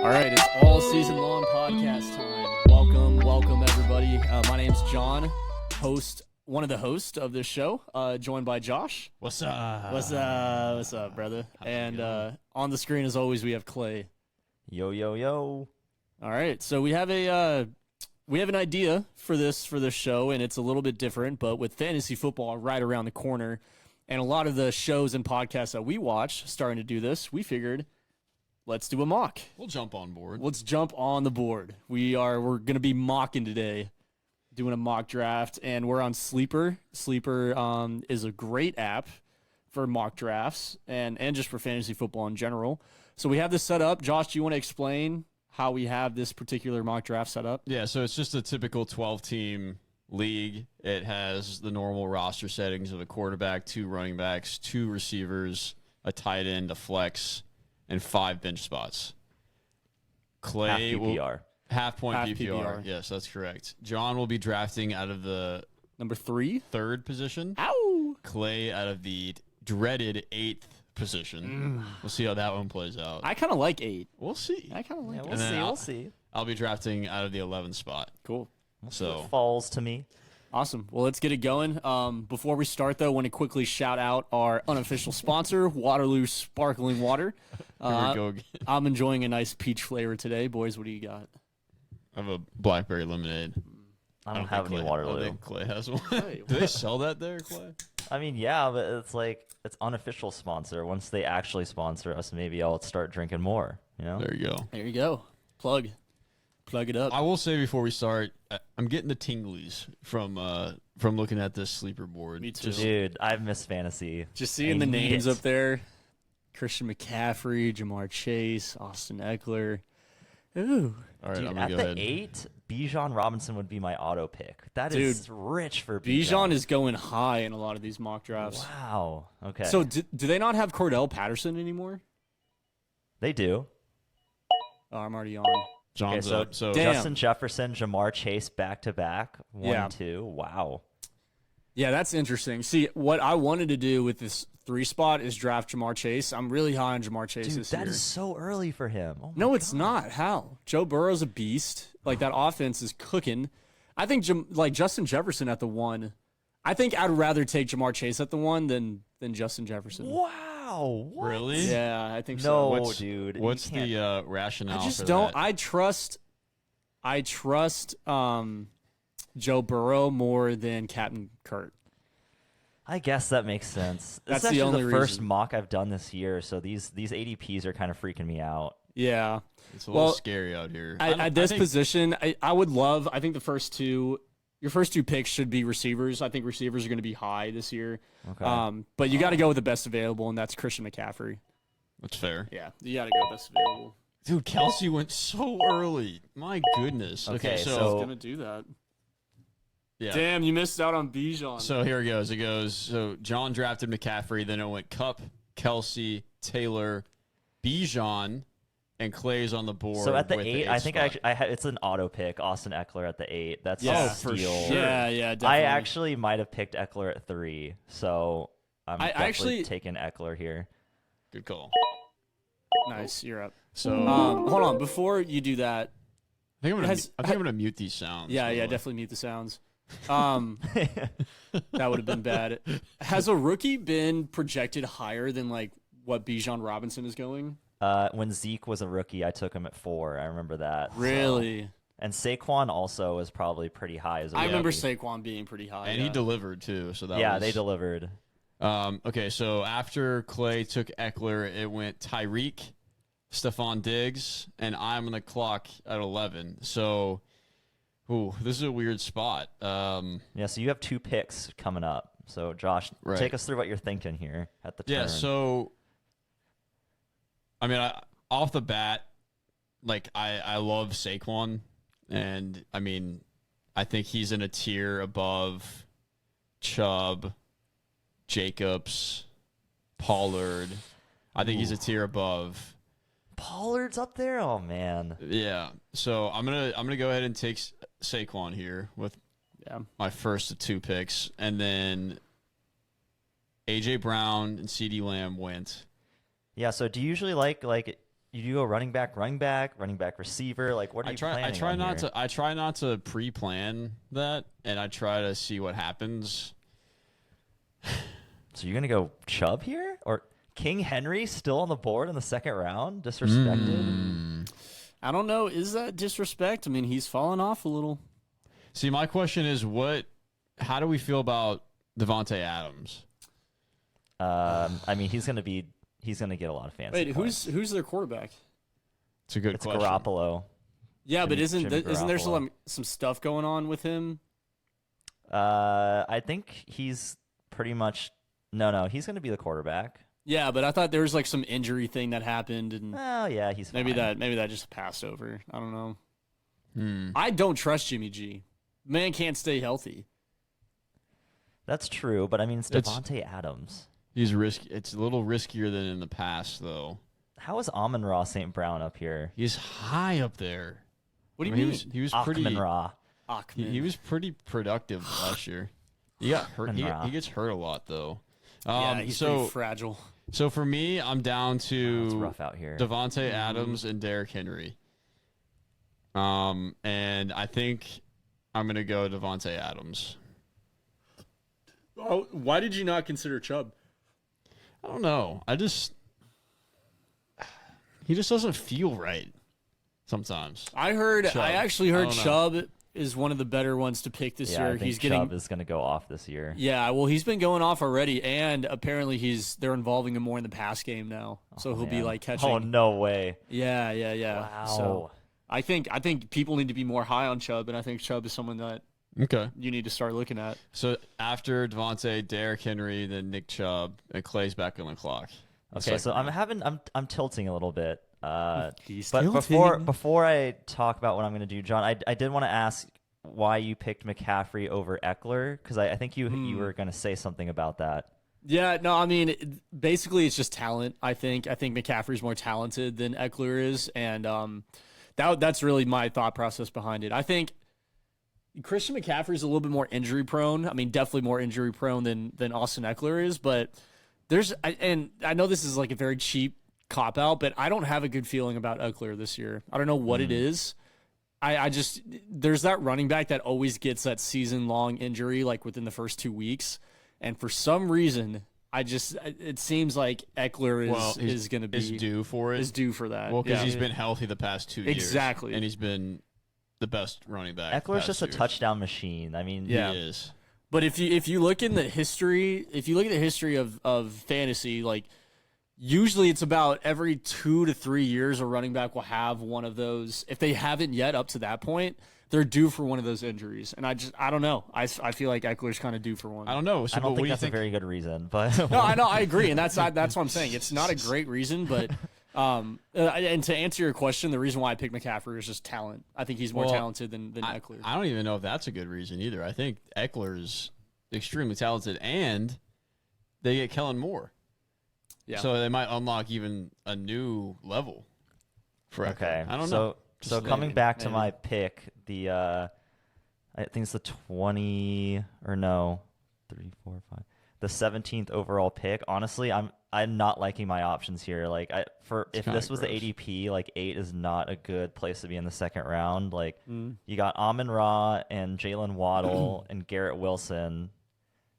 All right, it's all season long podcast time. Welcome everybody. My name's John, one of the hosts of this show, joined by Josh. What's up? What's up, brother? And on the screen, as always, we have Clay. Yo, yo, yo. All right, so we have an idea for this show, and it's a little bit different, but with fantasy football right around the corner, and a lot of the shows and podcasts that we watch starting to do this, we figured, let's do a mock. We'll jump on board. Let's jump on the board. We're going to be mocking today, doing a mock draft, and we're on Sleeper. Sleeper is a great app for mock drafts and just for fantasy football in general. So we have this set up. Josh, do you want to explain how we have this particular mock draft set up? Yeah, so it's just a typical 12-team league. It has the normal roster settings of a quarterback, 2 running backs, 2 receivers, a tight end, a flex, and 5 bench spots. Clay half PPR. Half point Half PPR. PPR. Yes, that's correct. John will be drafting out of the Number 3. 3rd position. Ow! Clay out of the dreaded 8th position. We'll see how that one plays out. I kind of like 8. We'll see. I kind of like Yeah, it. we'll And then see. I'll- We'll see. I'll be drafting out of the 11th spot. Cool. So Falls to me. Awesome. Well, let's get it going. Before we start, though, I want to quickly shout out our unofficial sponsor, Waterloo Sparkling Water. here we go again. I'm enjoying a nice peach flavor today. Boys, what do you got? I have a blackberry lemonade. I don't have think any Clay- I Waterloo. think Clay has one. Hey, Do they sell that there, Clay? I mean, yeah, but it's unofficial sponsor. Once they actually sponsor us, maybe I'll start drinking more. You know? There you go. There you go. Plug it up. I will say before we start, I'm getting the tinglies from looking at this sleeper board. Me too. Dude, I miss fantasy. Just seeing I the need names it. up there. Christian McCaffrey, Jamar Chase, Austin Eckler. Ooh. All right, Dude, I'm at gonna the go ahead. 8, Bijan Robinson would be my auto pick. That is rich for Bijan is going high in a lot of these mock drafts. Wow. Okay. So do they not have Cordell Patterson anymore? they do. Oh, I'm already on. John's so up. So Damn. Justin Jefferson, Jamar Chase back to back. 1 Yeah. and 2. Wow. Yeah, that's interesting. See, what I wanted to do with this 3 spot is draft Jamar Chase. I'm really high on Jamar Chase Dude, this that year. is so early for him. Oh my No, it's God. not. How? Joe Burrow's a beast. Like, that offense is cooking. I think, Justin Jefferson at the 1. I think I'd rather take Jamar Chase at the 1 than Justin Jefferson. Wow. What? Really? Yeah, I think so. No, What's- dude. you What's can't- the rationale? I just for don't. that? I trust Joe Burrow more than Captain Kurt. I guess that makes sense. That's This is the actually only the first reason. mock I've done this year, so these ADPs are kind of freaking me out. Yeah. It's a little Well, scary out here. At this position, I would love. I think your first two picks should be receivers. I think receivers are going to be high this year. Okay. But you got to go with the best available, and that's Christian McCaffrey. That's fair. Yeah, you got to go best available. Dude, Kelsey went so early. My goodness. Okay, Okay, I so- was going to do that. yeah. Damn, you missed out on Bijan. So here it goes. It goes. So John drafted McCaffrey. Then it went Cup, Kelsey, Taylor, Bijan, and Clay's on the board. So at the with 8, I think spot. it's an auto pick. Austin Eckler at the 8. That's Yeah, a for steal. sure. yeah, definitely. I actually might have picked Eckler at 3, so I'm I definitely actually- taking Eckler here. Good call. Nice, you're up. So Hold on, before you do that. I think has- I'm gonna mute these sounds. Yeah, by the way. definitely mute the sounds. That would have been bad. Has a rookie been projected higher than like what Bijan Robinson is going? When Zeke was a rookie, I took him at 4. I remember that. so- Really? And Saquon also was probably pretty high as a I rookie. remember Saquon being pretty high. And he delivered too. So that Yeah, was, they delivered. Okay, so after Clay took Eckler, it went Tyreek, Stephon Diggs, and I'm on the clock at 11. So, this is a weird spot. Yeah, so you have 2 picks coming up. So, Josh, Right. take us through what you're thinking here at the turn. Yeah, so I mean, off the bat, like I love Saquon, and I mean, I think he's in a tier above Chubb, Jacobs, Pollard. I think he's a tier above. Pollard's up there? Oh, man. Yeah, so I'm gonna go ahead and take Saquon here with my first of 2 picks, and then AJ Brown and CeeDee Lamb went. Yeah, so do you usually like you go running back, receiver? Like, what are you planning on here? I try not to pre-plan that, and I try to see what happens. So you're gonna go Chubb here, or King Henry still on the board in the second round? Disrespected. I don't know. Is that disrespect? I mean, he's fallen off a little. See, my question is, how do we feel about Devontae Adams? I mean, he's gonna get a lot of fancy. Wait, points. who's their quarterback? It's a good question. Garoppolo. Yeah, but Jimmy isn't there Garoppolo. some stuff going on with him? I think he's pretty much no. He's gonna be the quarterback. Yeah, but I thought there was like some injury thing that happened, and Oh yeah, he's maybe fine. that just passed over. I don't know. Hmm. I don't trust Jimmy G. Man can't stay healthy. That's true, but I mean, it's It's- Devontae Adams. He's risky. It's a little riskier than in the past, though. How is Amon-Ra St. Brown up here? He's high up there. What do you I mean, mean? He was pretty. Ahman-Ra. Achman. He was pretty productive last year. He got hurt. Ahman-Ra. He gets hurt a lot though. Yeah, he's pretty fragile. So for me, I'm down It's to rough out here. Devontae Adams and Derrick Henry. And I think I'm gonna go Devontae Adams. Oh, why did you not consider Chubb? I don't know. He just doesn't feel right sometimes. I actually I heard don't know. Chubb is one of the better ones to pick this Yeah, year. I think He's getting Chubb is gonna go off this year. Yeah, well, he's been going off already, and apparently they're involving him more in the pass game now. So he'll be Man. like catching. Oh no way! Yeah. Wow. So I think people need to be more high on Chubb, and I think Chubb is someone that Okay. you need to start looking at. So after Devontae, Derrick Henry, then Nick Chubb, and Clay's back on the clock. Okay, so I'm tilting a little bit. He's But tilting. before I talk about what I'm going to do, John, I did want to ask why you picked McCaffrey over Eckler, because I think you were going to say something about that. Yeah, no, I mean, basically it's just talent. I think McCaffrey's more talented than Eckler is, and that's really my thought process behind it. I think Christian McCaffrey's a little bit more injury prone. I mean, definitely more injury prone than Austin Eckler is, but and I know this is like a very cheap cop out, but I don't have a good feeling about Eckler this year. I don't know what it is. I just there's that running back that always gets that season long injury like within the first 2 weeks. And for some reason, it seems like Eckler is going to be is due for it. Is due for that. Well, because Yeah. he's been healthy the past 2 years. Exactly. And he's been the best running back. the Eckler's past just a 2 years. touchdown machine. I mean, Yeah. He is. But if you look in the history, of fantasy, like usually it's about every 2 to 3 years a running back will have one of those. If they haven't yet up to that point, they're due for one of those injuries. And I don't know. I feel like Eckler's kind of due for one. I don't know. So, I don't what think do you that's think? a very good reason, but No, I know, I agree, and that's what I'm saying. It's not a great reason, but and to answer your question, the reason why I picked McCaffrey is just talent. I think he's more Well, talented than Eckler. I don't even know if that's a good reason either. I think Eckler's extremely talented, and they get Kellen Moore. Yeah. So they might unlock even a new level for Eckler. okay. I don't so, know. So Just coming maybe. back to Maybe. my pick, I think it's the 20 or no, 3, 4, 5, the 17th overall pick. Honestly, I'm not liking my options here. Like if kinda this was gross. the ADP, like 8 is not a good place to be in the second round. Like you got Amon-Ra and Jalen Waddle and Garrett Wilson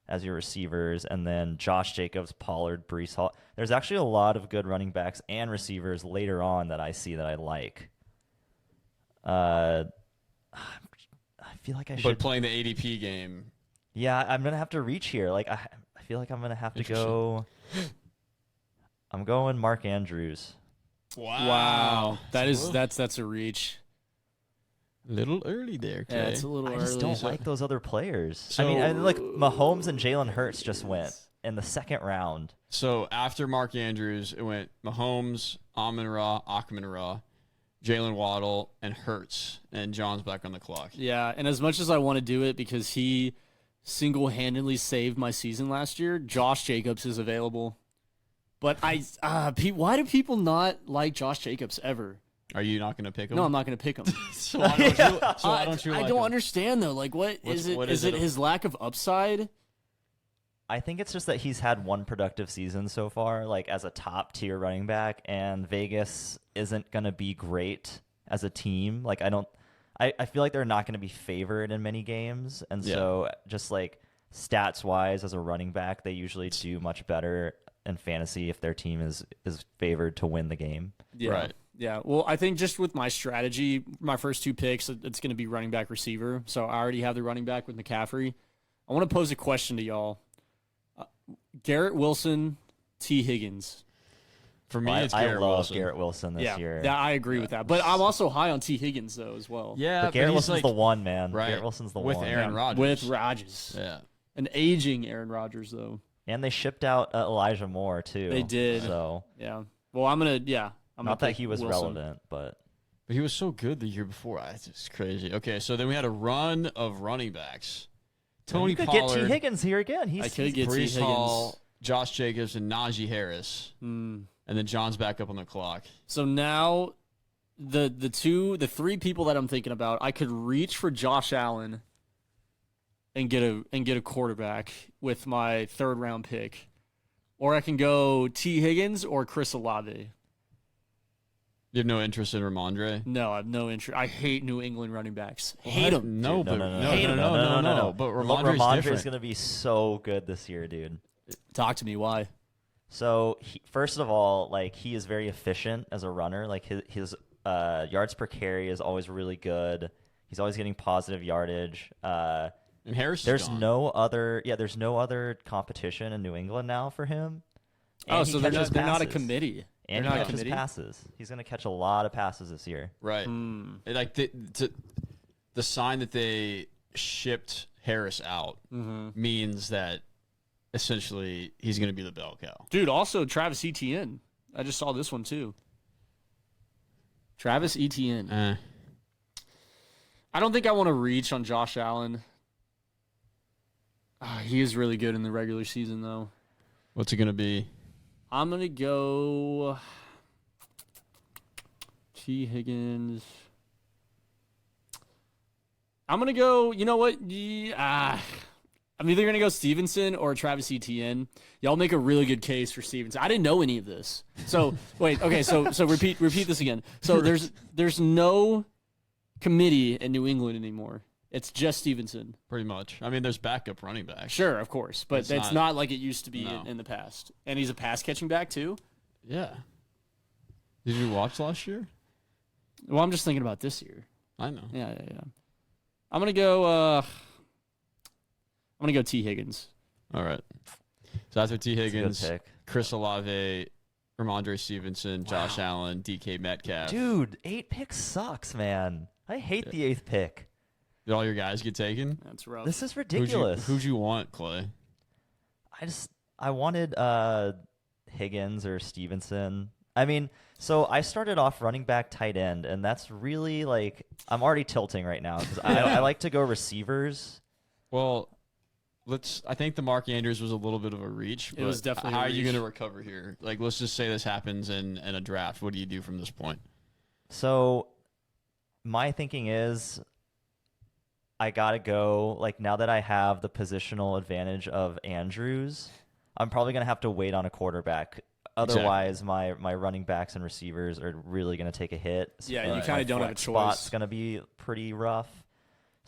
as your receivers, and then Josh Jacobs, Pollard, Breece Hall. There's actually a lot of good running backs and receivers later on that I see that I like. I feel like I should. But playing the ADP game, Yeah, I'm gonna have to reach here. Like I feel like I'm gonna have to go. I'm going Mark Andrews. Wow, that's a reach. little early there, Clay. Yeah, it's a little I early. just don't like those other players. So- I mean, like Mahomes and Jalen Hurts just went in the second round. So after Mark Andrews, it went Mahomes, Amon-Ra, Achman-Ra, Jalen Waddle, and Hurts, and John's back on the clock. Yeah, and as much as I want to do it because he single-handedly saved my season last year, Josh Jacobs is available. But why do people not like Josh Jacobs ever? Are you not going to pick him? No, I'm not going to pick him. So why don't you? So why don't you? I like don't him? understand though. Like, what is it? Is it his lack of upside? I think it's just that he's had one productive season so far, like as a top tier running back, and Vegas isn't going to be great as a team. Like I feel like they're not going to be favored in many games. And so just like stats wise as a running back, they usually do much better in fantasy if their team is favored to win the game. Yeah. Right. Yeah. Well, I think just with my strategy, my first 2 picks, it's going to be running back receiver. So I already have the running back with McCaffrey. I want to pose a question to y'all. Garrett Wilson, T. Higgins. For me, it's I Garrett love Wilson. Garrett Wilson this year. Yeah, I agree with that. But I'm also high on T. Higgins, though, as well. Yeah, But Garrett he's Wilson's like, the one, man. right, Garrett Wilson's the with one. Aaron Rodgers. With Rodgers. Yeah. An aging Aaron Rodgers, though. And they shipped out Elijah Moore too. They did. So Yeah. Well, I'm not that he was Wilson. relevant, but But he was so good the year before. It's just crazy. Okay, so then we had a run of running backs. Tony you could Pollard, get T. Higgins here again. I could get T. Brees Higgins. Hall, Josh Jacobs, and Najee Harris. Mm. And then John's back up on the clock. So now, the 3 people that I'm thinking about, I could reach for Josh Allen and get a quarterback with my 3rd round pick, or I can go T. Higgins or Chris Olave. You have no interest in Ramondre? No, I have no interest. I hate New England running backs. Hate them. No, Dude, but no. But Ramondre's different. going to be so good this year, dude. Talk to me. Why? So first of all, like he is very efficient as a runner. Like his yards per carry is always really good. He's always getting positive yardage. And Harris There's is gone. no other competition in New England now for him. And he so they're catches not a passes. committee. And They're he not a catches committee? passes. He's going to catch a lot of passes this year. Right. Like the sign that they shipped Harris out means that essentially he's going to be the bell cow. Dude, also Travis Etienne. I just saw this one too. Travis Etienne. I don't think I want to reach on Josh Allen. He is really good in the regular season, though. What's it going to be? I'm going to go T. Higgins. I'm going to go, you know what? I'm either going to go Stevenson or Travis Etienne. Y'all make a really good case for Stevenson. I didn't know any of this. So, wait, okay, so repeat this again. So there's no committee in New England anymore. It's just Stevenson. Pretty much. I mean, there's backup running backs. Sure, of course, but it's not like it used to be No. in the past. And he's a pass-catching back, too? Yeah. Did you watch last year? Well, I'm just thinking about this year. I know. Yeah. I'm going to go T. Higgins. All right. So after T. That's a good Higgins, pick. Chris Olave, Ramondre Stevenson, Josh Allen, DK Metcalf. Dude, 8 picks sucks, man. I hate the 8th pick. Did all your guys get taken? That's rough. This is ridiculous. Who'd you want, Clay? I wanted Higgins or Stevenson. I mean, so I started off running back, tight end, and that's really like I'm already tilting right now because I like to go receivers. Well, I think the Mark Andrews was a little bit of a reach. It was but definitely How a are you reach. going to recover here? Like, let's just say this happens in a draft. What do you do from this point? So my thinking is I got to go, like now that I have the positional advantage of Andrews, I'm probably going to have to wait on a quarterback. Otherwise, my running backs and receivers are really going to take a hit. Yeah, you My kinda don't have a flex choice. Spot's going to be pretty rough.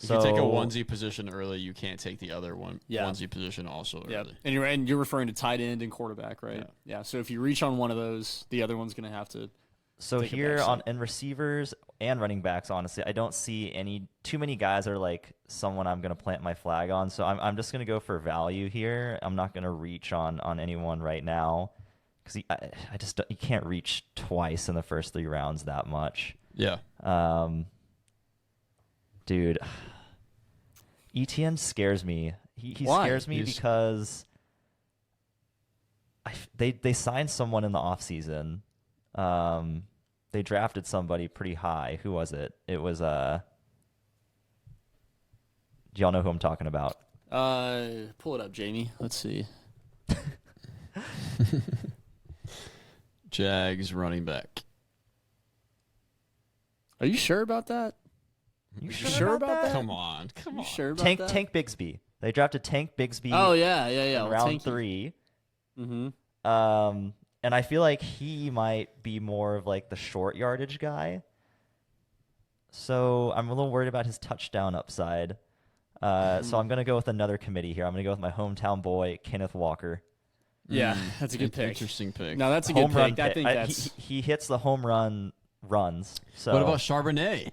If you take a onesie position early, you can't take the other onesie position also Yeah, early. and you're referring to tight end and quarterback, right? Yeah. So if you reach on one of those, the other one's going to have to. So take a here back on seat. in receivers and running backs, honestly, I don't see too many guys that are like someone I'm going to plant my flag on. So I'm just going to go for value here. I'm not going to reach on anyone right now because I just you can't reach twice in the first 3 rounds that much. Yeah. Dude, Etienne scares me. He Why? scares me because they signed someone in the offseason. They drafted somebody pretty high. Who was it? It was do y'all know who I'm talking about? Pull it up, Jamie. Let's see. Jags running back. Are you sure about that? You sure about that? Come on. You sure about Tank that? Tank Bigsby. They drafted Tank Bigsby Oh yeah. in round 3. Mm-hmm. And I feel like he might be more of like the short yardage guy. So I'm a little worried about his touchdown upside. So I'm going to go with another committee here. I'm going to go with my hometown boy, Kenneth Walker. Yeah, that's a good pick. Interesting pick. No, that's a Home good run pick. I think that's he hits the home run runs. So What about Charbonnet?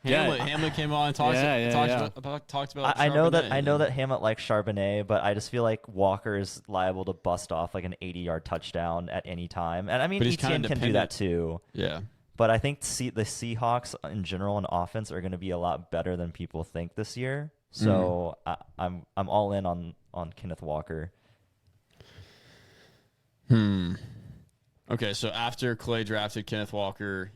Yeah. Hamlet came on and talked about I know Charbonnet. that Hamlet likes Charbonnet, but I just feel like Walker is liable to bust off like an 80-yard touchdown at any time. And I mean, But he's Etienne kinda can do that dependent. too. Yeah. But I think the Seahawks in general in offense are going to be a lot better than people think this year. So I'm all in on Kenneth Walker. Okay, so after Clay drafted Kenneth Walker,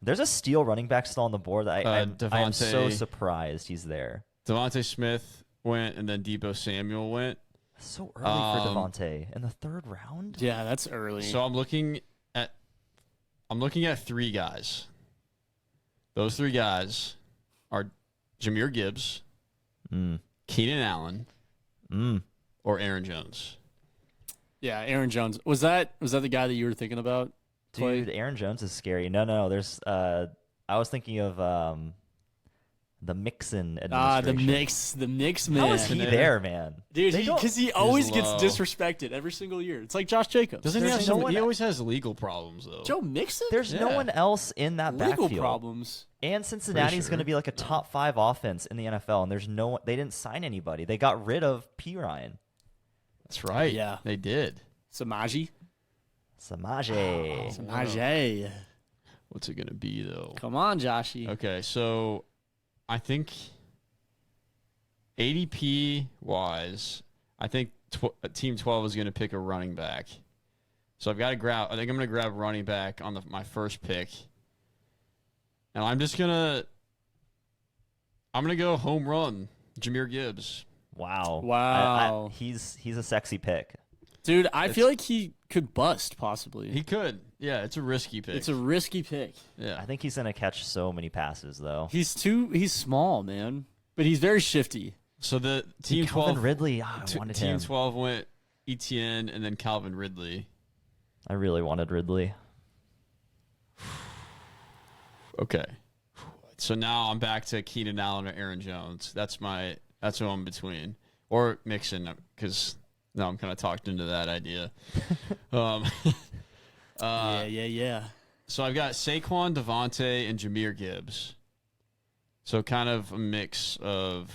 There's a steal running back still on the board that I'm so Devontae- surprised he's there. Devontae Smith went, and then Deebo Samuel went. So early for Devontae in the 3rd round. yeah, that's early. So I'm looking at 3 guys. Those 3 guys are Jahmyr Gibbs, Keenan Allen, or Aaron Jones. Yeah, Aaron Jones. Was that the guy that you were thinking about? Clay? Dude, Aaron Jones is scary. No. There's I was thinking of the Mixon administration. The mix man. How is he there, man? Dude, They don't- because he always gets low. disrespected every single year. It's like Josh Jacobs. Doesn't he There's have no some, one- he always has legal problems though. Joe Mixon? There's no Yeah. one else in that legal backfield. problems. And Cincinnati's sure. going to be like a top 5 offense in the NFL, and there's no. They didn't sign anybody. They got rid of P. Ryan. That's right. Yeah. They did. Samaje. Samaje. Samaje. What's it gonna be though? Come on, Joshy. Okay, so I think ADP wise, I think Team 12 is going to pick a running back. So I think I'm going to grab running back on my first pick. And I'm going to go home run, Jahmyr Gibbs. Wow. Wow. He's a sexy pick. Dude, I feel like he could bust, possibly. He could. Yeah, it's a risky pick. It's a risky pick. yeah. I think he's going to catch so many passes, though. He's small, man. But he's very shifty. So the Team Calvin 12 Ridley. I wanted Team him. 12 went Etienne and then Calvin Ridley. I really wanted Ridley. Okay. So now I'm back to Keenan Allen or Aaron Jones. That's who I'm between. Or Mixon, because now I'm kind of talked into that idea. Yeah. So I've got Saquon, Devontae, and Jahmyr Gibbs. So kind of a mix of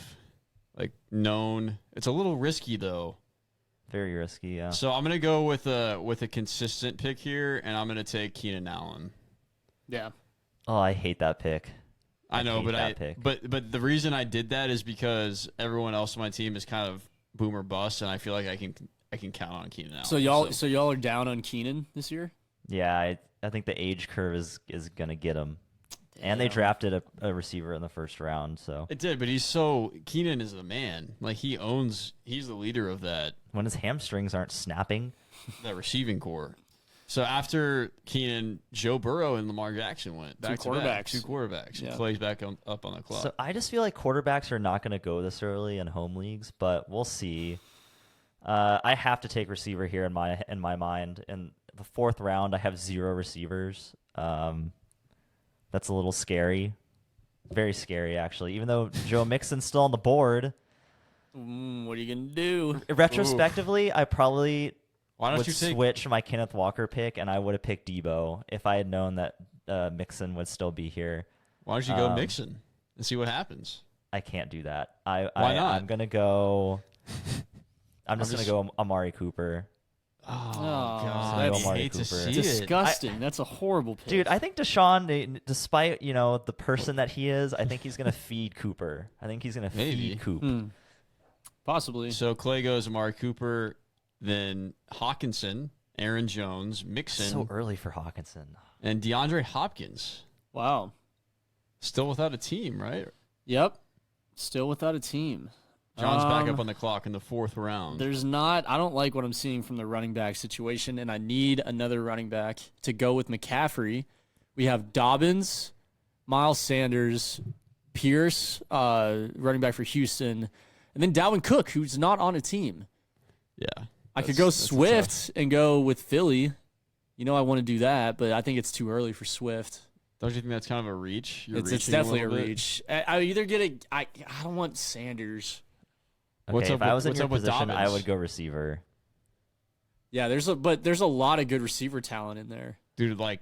like known. It's a little risky though. Very risky, yeah. So I'm gonna go with a consistent pick here, and I'm gonna take Keenan Allen. Yeah. Oh, I hate that pick. I know, hate but that pick. but the reason I did that is because everyone else on my team is kind of boom or bust, and I feel like I can count on Keenan Allen. So y'all are down on Keenan this year? Yeah, I think the age curve is going to get him. And they drafted a receiver in the 1st round, so. It did, but Keenan is the man. Like he's the leader of that When his hamstrings aren't snapping. receiving core. So after Keenan, Joe Burrow and Lamar Jackson went back to back. Two quarterbacks. Yeah. Plays back up on the clock. So I just feel like quarterbacks are not going to go this early in home leagues, but we'll see. I have to take receiver here in my mind. In the 4th round, I have 0 receivers. That's a little scary. Very scary, actually. Even though Joe Mixon's still on the board. What are you going to do? Retrospectively, I probably Why don't would you take? switch my Kenneth Walker pick, and I would have picked Debo if I had known that Mixon would still be here. Why don't you go Mixon and see what happens? I can't do that. Why not? I'm gonna go. I'm just gonna go Amari Cooper. Oh, God, that's I hate to Cooper. see it. Disgusting. That's a horrible pick. Dude, I think Deshaun, despite the person that he is, I think he's gonna feed Cooper. I think he's gonna Maybe. feed Coop. Possibly. So Clay goes Amari Cooper, then Hawkinson, Aaron Jones, Mixon, So early for Hawkinson. and DeAndre Hopkins. Wow. Still without a team, right? Yep. Still without a team. John's back up on the clock in the 4th round. I don't like what I'm seeing from the running back situation, and I need another running back to go with McCaffrey. We have Dobbins, Miles Sanders, Pierce, running back for Houston, And then Dalvin Cook, who's not on a team. Yeah. I could go Swift and go with Philly. I want to do that, but I think it's too early for Swift. Don't you think that's kind of a reach? It's definitely a reach. I either get I don't want Sanders. Okay, if I was in your position, I would go receiver. Yeah, there's a lot of good receiver talent in there. Dude, like,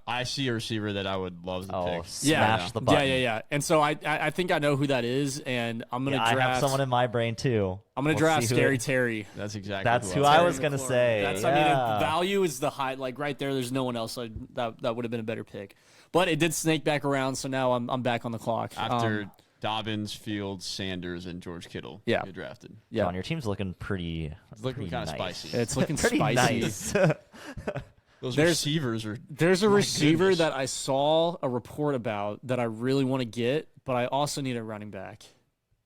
I see a receiver that I would love to pick. Smash the button. Yeah. And so I think I know who that is, and I'm going to draft. I have someone in my brain, too. I'm going to draft Scary Terry. That's exactly That's who I was going to say. I mean, value is the high. Like, right there, there's no one else that would have been a better pick. But it did snake back around, so now I'm back on the clock. After Dobbins, Fields, Sanders, and George Kittle get drafted. Yeah. John, your team's looking pretty It's looking kind of nice. spicy. It's looking pretty spicy. Nice. Those receivers are. There's a receiver that I saw a report about that I really want to get, but I also need a running back.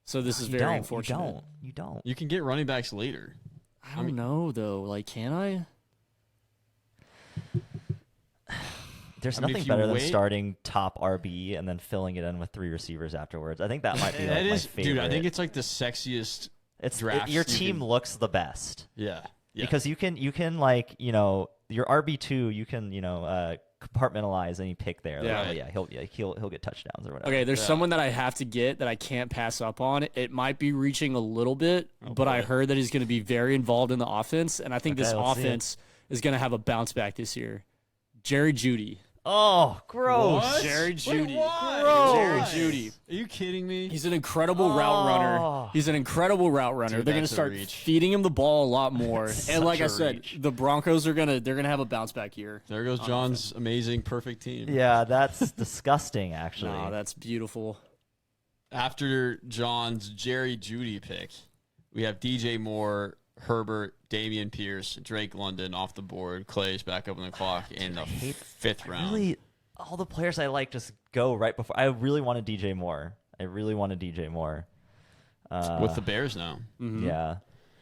So this is very unfortunate. You don't. You can get running backs later. I don't know though. Like, can I? There's nothing better than starting top RB and then filling it in with 3 receivers afterwards. I think that might be my favorite. Dude, I think it's like the sexiest. Your team looks the best. Yeah. Because you can like, your RB2, you can, compartmentalize any pick there. Yeah. Like, he'll get touchdowns or whatever. Okay, there's someone that I have to get that I can't pass up on. It might be reaching a little bit, but I heard that he's going to be very involved in the offense, and I think this offense is going to have a bounce back this year. Jerry Jeudy. Oh, gross. What? Jerry Jeudy. Why? Jerry Jeudy. Are you kidding me? He's an incredible route runner. Dude, they're going to start feeding him the ball a lot more. And like I said, the Broncos they're going to have a bounce back year. There goes John's amazing perfect team. Yeah, that's disgusting actually. No, that's beautiful. After John's Jerry Jeudy pick, we have DJ Moore, Herbert, Damian Pierce, Drake London off the board. Clay's back up on the clock in the 5th round. Really, all the players I like just go right before. I really wanted DJ Moore. With the Bears now. Mm-hmm. Yeah.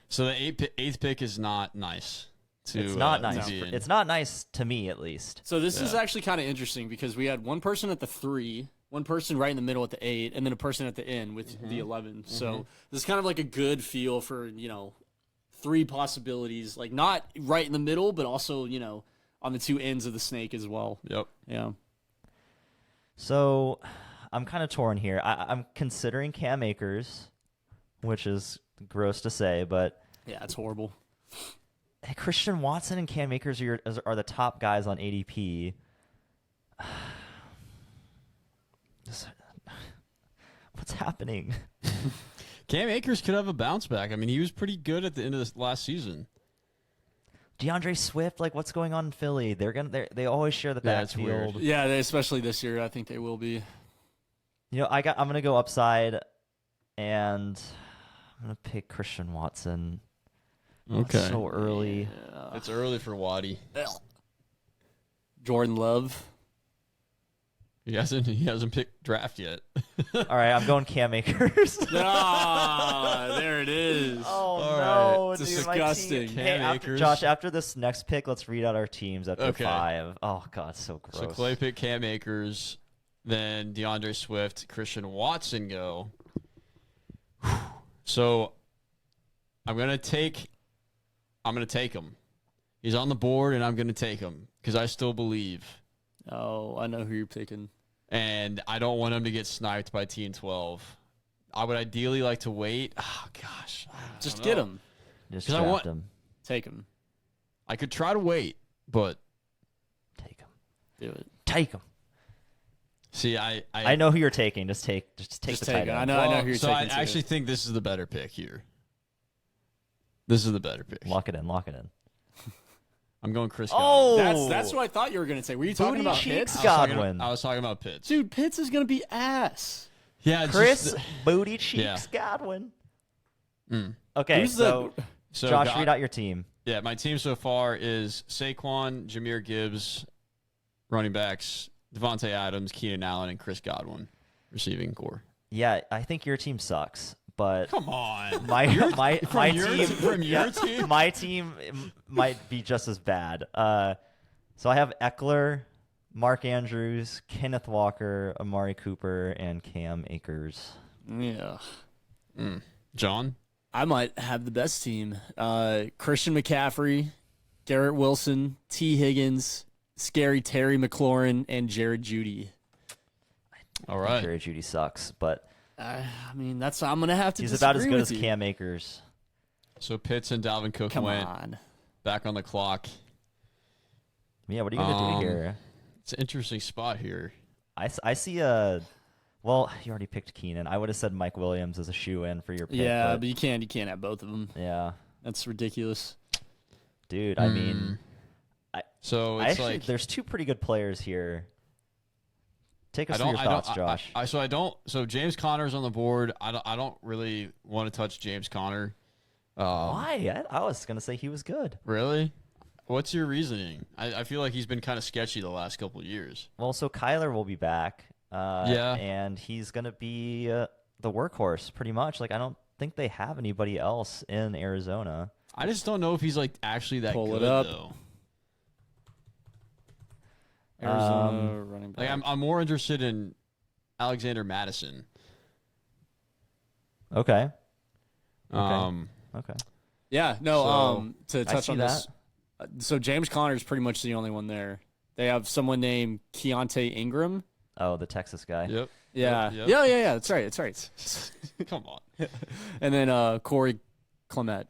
So the 8th pick is not nice. It's not nice. It's not nice to me, at least. So this is actually kind of interesting because we had one person at the 3, one person right in the middle at the 8, and then a person at the end with the 11. So this is kind of like a good feel for 3 possibilities, like not right in the middle, but also, on the 2 ends of the snake as well. Yep. Yeah. So I'm kind of torn here. I'm considering Cam Akers, which is gross to say, but yeah, it's horrible. Hey, Christian Watson and Cam Akers are the top guys on ADP. What's happening? Cam Akers could have a bounce back. I mean, he was pretty good at the end of this last season. DeAndre Swift, like what's going on in Philly? They always share the backfield. Yeah, especially this year, I think they will be. I'm gonna go upside, and I'm gonna pick Christian Watson. Okay. So early. Yeah. It's early for Waddy. Jordan Love. He hasn't picked draft yet. All right, I'm going Cam Akers. There it is. Oh, no. It's disgusting. Cam Akers. Josh, after this next pick, let's read out our teams after 5. Oh, God, so gross. So Clay picked Cam Akers, then DeAndre Swift, Christian Watson go. So I'm going to take him. He's on the board, and I'm going to take him because I still believe. Oh, I know who you're picking. And I don't want him to get sniped by Team 12. I would ideally like to wait. Oh, gosh. Just get him. Just draft him. Take him. I could try to wait, but... Take him. Do it. Take him. See, I know who you're taking. Just take the tight end. I know who you're taking. I actually think this is the better pick here. This is the better pick. Lock it in. I'm going Chris Godwin. Godwin. That's what I thought you were going to say. Were you talking about Pitts? Godwin. I was talking about Pitts. Dude, Pitts is going to be ass. Yeah, Chris Booty Cheeks Godwin. Okay, so Josh, read out your team. Yeah, my team so far is Saquon, Jahmyr Gibbs, running backs, Devontae Adams, Keenan Allen, and Chris Godwin, receiving core. Yeah, I think your team sucks. But come on, my team my team might be just as bad. So I have Eckler, Mark Andrews, Kenneth Walker, Amari Cooper, and Cam Akers. Yeah. John? I might have the best team. Christian McCaffrey, Garrett Wilson, T. Higgins, Scary Terry McLaurin, and Jared Judy. All right. Jared Judy sucks, but I mean, I'm going to have to he's disagree about as good with as you. Cam Akers. So Pitts and Dalvin Cook Come went on. back on the clock. Yeah, what are you going to do here? It's an interesting spot here. I see a. Well, you already picked Keenan. I would have said Mike Williams as a shoe-in for your pick. Yeah, but you can't have both of them. Yeah. That's ridiculous. Dude, I mean, So it's actually, like there's two pretty good players here. Take us through your thoughts, Josh. So James Conner's on the board. I don't really want to touch James Conner. Why? I was gonna say he was good. Really? What's your reasoning? I feel like he's been kind of sketchy the last couple of years. Well, so Kyler will be back. Yeah. And he's gonna be the workhorse pretty much. Like I don't think they have anybody else in Arizona. I just don't know if he's like actually that Pull good it up. though. Arizona running back. Like I'm more interested in Alexander Madison. Okay. Um, Okay. Yeah, no, to I touch see on this. So James Conner is pretty much the only one there. They have someone named Keontae Ingram. Oh, the Texas guy. Yep. Yeah. Yep. Yeah. That's right. Come on. And then Corey Clement.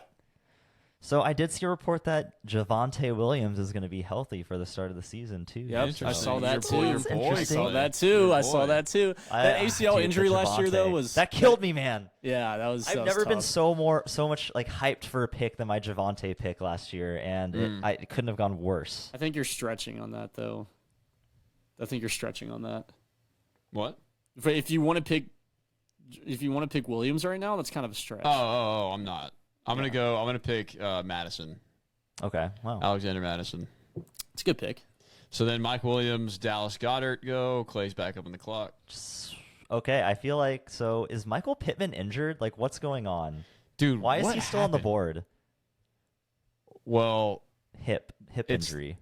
So I did see a report that Javonte Williams is going to be healthy for the start of the season too. Yep, I Interesting. saw that too. Your That's boy, interesting. Saw Clay. that too. Your I saw boy. that too. That ACL Dude, injury the last year though Javonte. was that killed me, man. Yeah, that was. I've never been so much like hyped for a pick than my Javonte pick last year, and it couldn't have gone worse. I think you're stretching on that though. I think you're stretching on that. What? If you want to pick Williams right now, that's kind of a stretch. Oh, I'm not. I'm gonna pick Madison. Okay, wow. Alexander Madison. It's a good pick. So then Mike Williams, Dallas Goedert go. Clay's back up on the clock. Okay, I feel like is Michael Pittman injured? Like, what's going on? Dude, Why is what he still on the happened? board? Well, Hip It's- injury.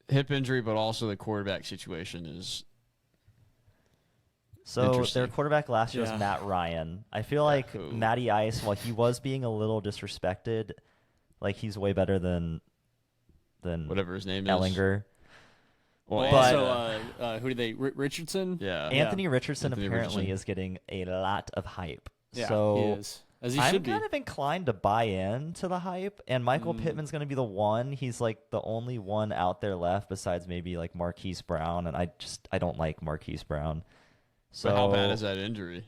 hip injury, but also the quarterback situation is. So Interesting. their quarterback last year Yeah. was Matt Ryan. I feel like who? Matty Ice, while he was being a little disrespected, like he's way better than Whatever his name is. Ellinger. Well, But- also, who do they? Richardson. yeah. Anthony Richardson Anthony apparently Richardson. is getting a lot of hype. Yeah, so he is, as he I'm should be. kind of inclined to buy in to the hype, and Michael Pittman's going to be the one. He's like the only one out there left besides maybe like Marquise Brown, and I don't like Marquise Brown. So But how bad is that injury?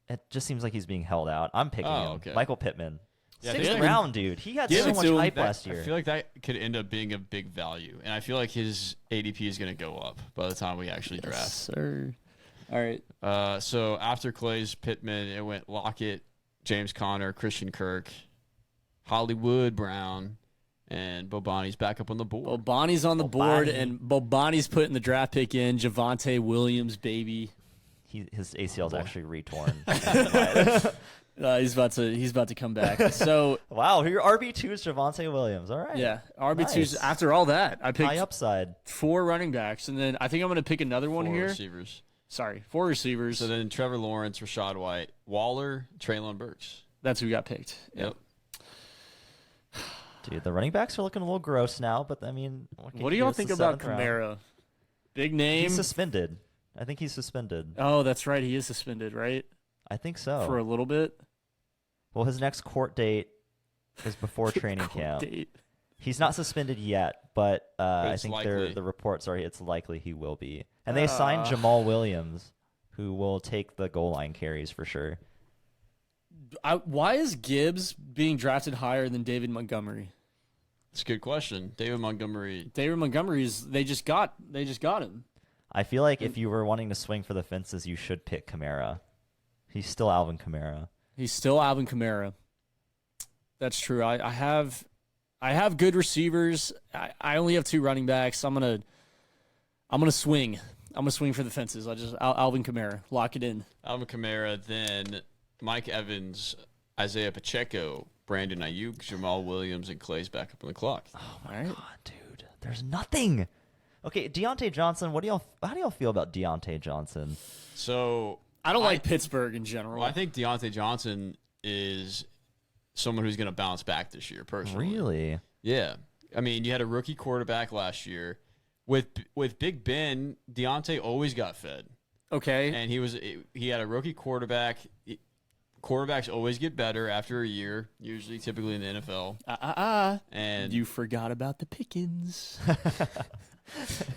It just seems like he's being held out. I'm picking him. okay. Michael Pittman. Yeah, Sixth give it- round, dude. He had give so it much to him. hype That- last year. I feel like that could end up being a big value, and I feel like his ADP is going to go up by the time we actually draft. Yes, sir. All right. So after Clay's Pittman, it went Lockett, James Conner, Christian Kirk, Hollywood Brown, and Bobani's back up on the board. Well, Bonnie's on the board, Bobani. and Bobani's putting the draft pick in. Javonte Williams, baby. His ACL is actually retorn. He's about to come back. So Wow, your RB2 is Javonte Williams. All right. yeah, RB2's. Nice. After all that, I High picked upside. 4 running backs, and then I think I'm going to pick another one 4 here. receivers. Sorry, 4 receivers. So then Trevor Lawrence, Rashad White, Waller, Traylon Burks. That's who got picked. Yep. Dude, the running backs are looking a little gross now, but I mean, What do y'all think about Kamara? Big name. He's suspended. I think he's suspended. Oh, that's right. He is suspended, right? I think so. For a little bit. Well, his next court date is before training Court camp. date. He's not suspended yet, but I it's think likely. the reports are it's likely he will be. And they signed Jamal Williams, who will take the goal line carries for sure. Why is Gibbs being drafted higher than David Montgomery? That's a good question. David Montgomery. David Montgomery is they just got him. I feel like if you were wanting to swing for the fences, you should pick Kamara. He's still Alvin Kamara. He's still Alvin Kamara. That's true. I have good receivers. I only have 2 running backs. I'm gonna swing. I'm gonna swing for the fences. Alvin Kamara. Lock it in. Alvin Kamara, then Mike Evans, Isaiah Pacheco, Brandon Ayuk, Jamal Williams, and Clay's back up on the clock. Oh All right. God, dude, there's nothing. Okay, Deontay Johnson. How do y'all feel about Deontay Johnson? So I don't like Pittsburgh in general. well, I think Deontay Johnson is someone who's going to bounce back this year, personally. Really? Yeah. I mean, you had a rookie quarterback last year. With Big Ben, Deontay always got fed. Okay. And he had a rookie quarterback. Quarterbacks always get better after a year, usually typically in the NFL. And you forgot about the Pickens.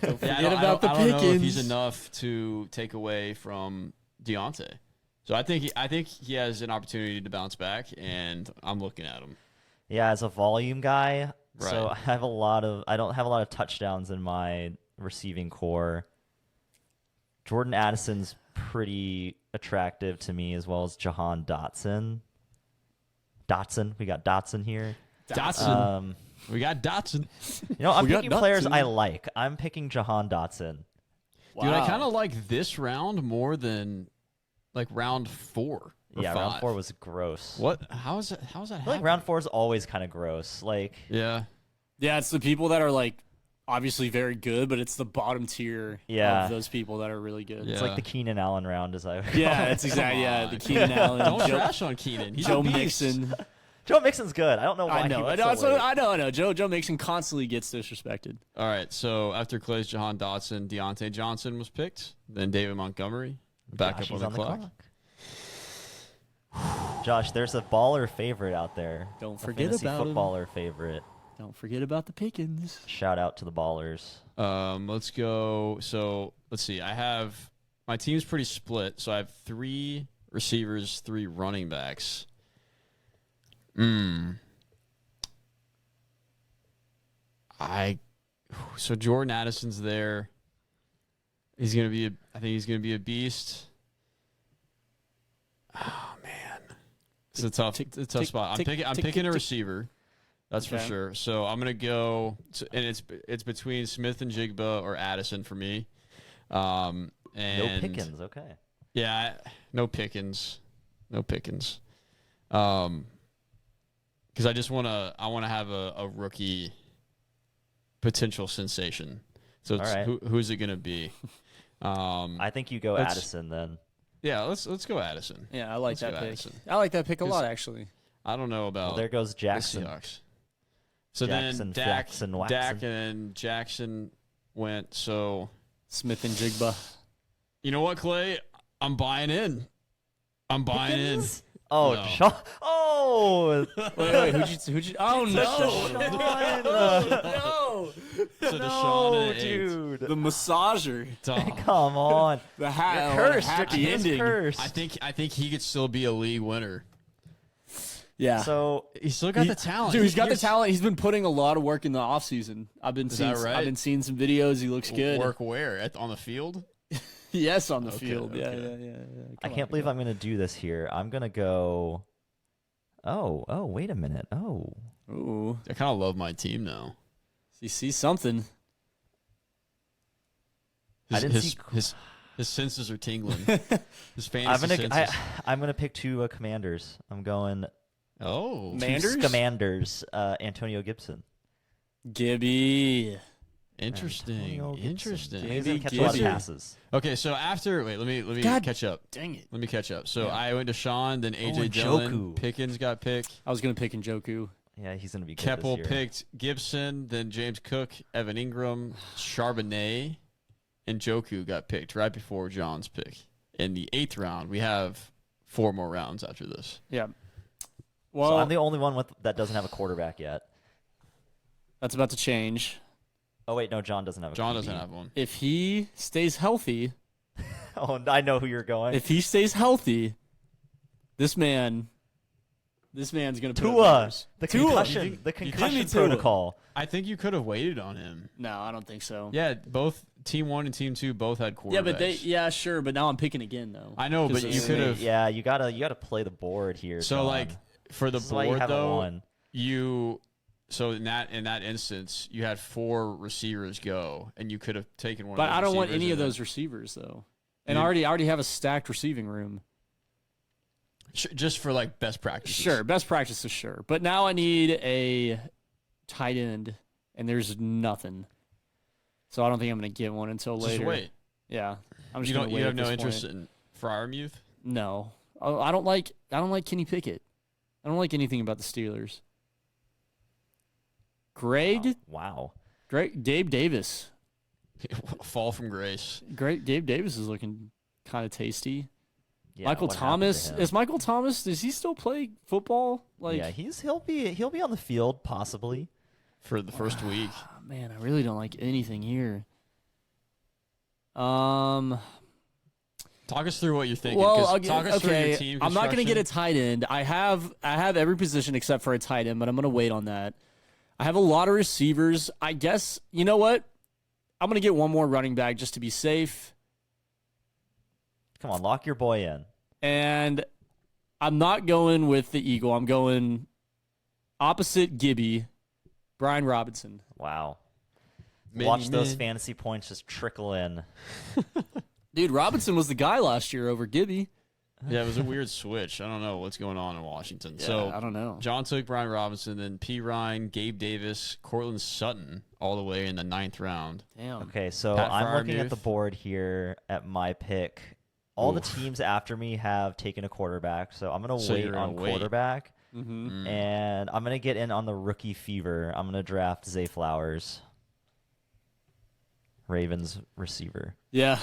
Don't forget about the Pickens. I don't know if he's enough to take away from Deontay. So I think he has an opportunity to bounce back, and I'm looking at him. Yeah, as a volume guy, Right. so I don't have a lot of touchdowns in my receiving core. Jordan Addison's pretty attractive to me, as well as Jahan Dotson. We got Dotson here. Dotson. We got Dotson. I'm We got picking players Dotson. I like. I'm picking Jahan Dotson. Wow. Dude, I kind of like this round more than like round 4. Yeah, 5. round 4 was gross. What? How's that I feel like happening? round 4 is always kind of gross. Like, Yeah. Yeah, it's the people that are like obviously very good, but it's the bottom tier Yeah. of those people that are really good. Yeah. it's like the Keenan Allen round, as I Yeah, it's exactly the on. Keenan Allen, Don't Joe, trash on Keenan. He's Joe a beast. Mixon. Joe Mixon's good. I don't know why I know, he I went know, so late. I know. Joe Mixon constantly gets disrespected. All right, so after Clay's Jahan Dotson, Deontay Johnson was picked. Then David Montgomery, back Josh, up he's on the clock. Josh, there's a baller favorite out there. Don't A forget fantasy about him. footballer favorite. Don't forget about the Pickens. Shout out to the ballers. Let's go. So let's see. My team's pretty split. So I have 3 receivers, 3 running backs. So Jordan Addison's there. I think he's gonna be a beast. Oh man, it's a tough spot. I'm picking a receiver. That's for Okay. sure. So I'm gonna go, and it's between Smith and Jigba or Addison for me. And No Pickens, okay. Yeah, no Pickens. Because I just want to have a rookie potential sensation. So it's, All right. who's it gonna be? I think you go let's- Addison then. Yeah, let's go Addison. Yeah, I like Let's that go pick. Addison. I like that pick a 'Cause- lot, actually. I don't know about Well, there goes the Jackson. Seahawks. So Jackson, then Dak Flaxen, Waxen. and then Jackson went. So Smith and Jigba. you know what, Clay? I'm buying in. I'm buying Pickens? Oh, No. Oh, Wait, who'd you? Oh no! Deshaun. No! in. So Deshaun No, and dude. The massager. Come on. The You're hat. cursed. Happy Your team's ending. cursed. I think he could still be a league winner. Yeah. So He's still got the talent. Dude, he's got the talent. He's been putting a lot of work in the offseason. I've been Is seeing. that right? I've been seeing some videos. He looks good. Work where? On the field? Yes, on the Okay, field. Yeah, okay. yeah. I can't believe I'm going to do this here. I'm going to go. Oh, wait a minute. Oh. Ooh, I kind of love my team now. you see something. I didn't his, see- his senses are tingling. His fantasy senses. I'm going to pick 2 commanders. I'm going Oh. Manders? commanders. Antonio Gibson. Gibby. Interesting. Antonio Gibson. Interesting. He's going to catch a lot of Gibby. passes. Okay, so let me God catch up. Dang it. Let me catch up. So Yeah. I went to Sean, then AJ and Dillon. Njoku. Pickens got picked. I was gonna pick Njoku. Yeah, he's going to be good Keppel this year. picked Gibson, then James Cook, Evan Ingram, Charbonnet, and Joku got picked right before John's pick. In the 8th round, we have 4 more rounds after this. Yeah. So Well, I'm the only one that doesn't have a quarterback yet. that's about to change. Oh, wait, no, John doesn't have a John QB. doesn't have one. If he stays healthy, Oh, I know who you're going. if he stays healthy, this man's gonna put up Tua, numbers. the Tua. concussion, You think- the you think concussion Tua? protocol. I think you could have waited on him. No, I don't think so. Yeah, both Team 1 and Team 2 both had quarterbacks. Yeah, but sure. But now I'm picking again though. I know, but 'Cause you it's- could have. Yeah, you gotta play the board here. So John. like for the This is why you board haven't though, won. so in that instance, you had 4 receivers go, and you could have taken one. But of those I don't want receivers any of and then- those receivers though. And You- I already have a stacked receiving room. Just for like best practices. Sure, best practices, sure. But now I need a tight end, and there's nothing. So I don't think I'm going to get one until Just later. wait. Yeah, I'm just You gonna don't. wait You at have no this interest point. in Friarmuth. No, I don't like Kenny Pickett. I don't like anything about the Steelers. Greg, Wow. Gabe Davis. Fall from grace. Great, Gabe Davis is looking kind of tasty. Yeah, Michael what happened to Thomas him? is Michael Thomas. Does he still play football? Like, Yeah, he'll be on the field possibly. For the first week. man, I really don't like anything here. Talk us through what you're thinking. Well, 'cause talk us through your team I'm not going to get a construction. tight end. I have every position except for a tight end, but I'm going to wait on that. I have a lot of receivers. I guess, you know what? I'm going to get one more running back just to be safe. Come on, lock your boy in. And I'm not going with the Eagle. I'm going opposite Gibby, Brian Robinson. Wow. Mini Watch those min. fantasy points just trickle in. Dude, Robinson was the guy last year over Gibby. Yeah, it was a weird switch. I don't know what's going on in Washington. Yeah, So I don't know. John took Brian Robinson, then P. Ryan, Gabe Davis, Cortland Sutton, all the way in the 9th round. Damn. Okay, so Pat I'm looking at Freiermuth. the board here at my pick. All the Oof. teams after me have taken a quarterback, so I'm going to So wait you're on gonna wait. quarterback. Mm-hmm. And I'm going to get in on the rookie fever. I'm going to draft Zay Flowers, Ravens receiver. Yeah.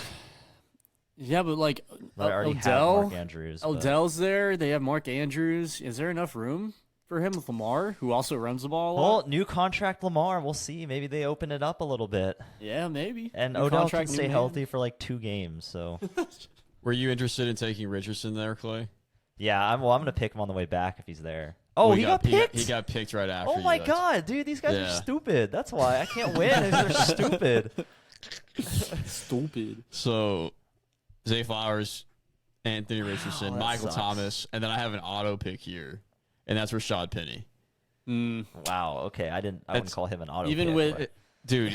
Yeah, but like But I already have Odell, Mark Andrews. but- Odell's there. They have Mark Andrews. Is there enough room for him with Lamar, who also runs the ball a lot? Well, new contract Lamar. We'll see. Maybe they open it up a little bit. Yeah, maybe. And New Odell contract, can new stay man. healthy for like 2 games. So Were you interested in taking Richardson there, Clay? yeah, I'm going to pick him on the way back if he's there. Oh, he got He picked. got picked right after. Oh you. my That's- god, dude, these guys are Yeah. stupid. That's why I can't win if they're stupid. Stupid. So, Zay Flowers, Anthony Richardson, that Michael sucks. Thomas, and then I have an auto pick here, and that's Rashad Penny. Wow. Okay, I wouldn't That's- call him an auto. Even pick, with but- Dude,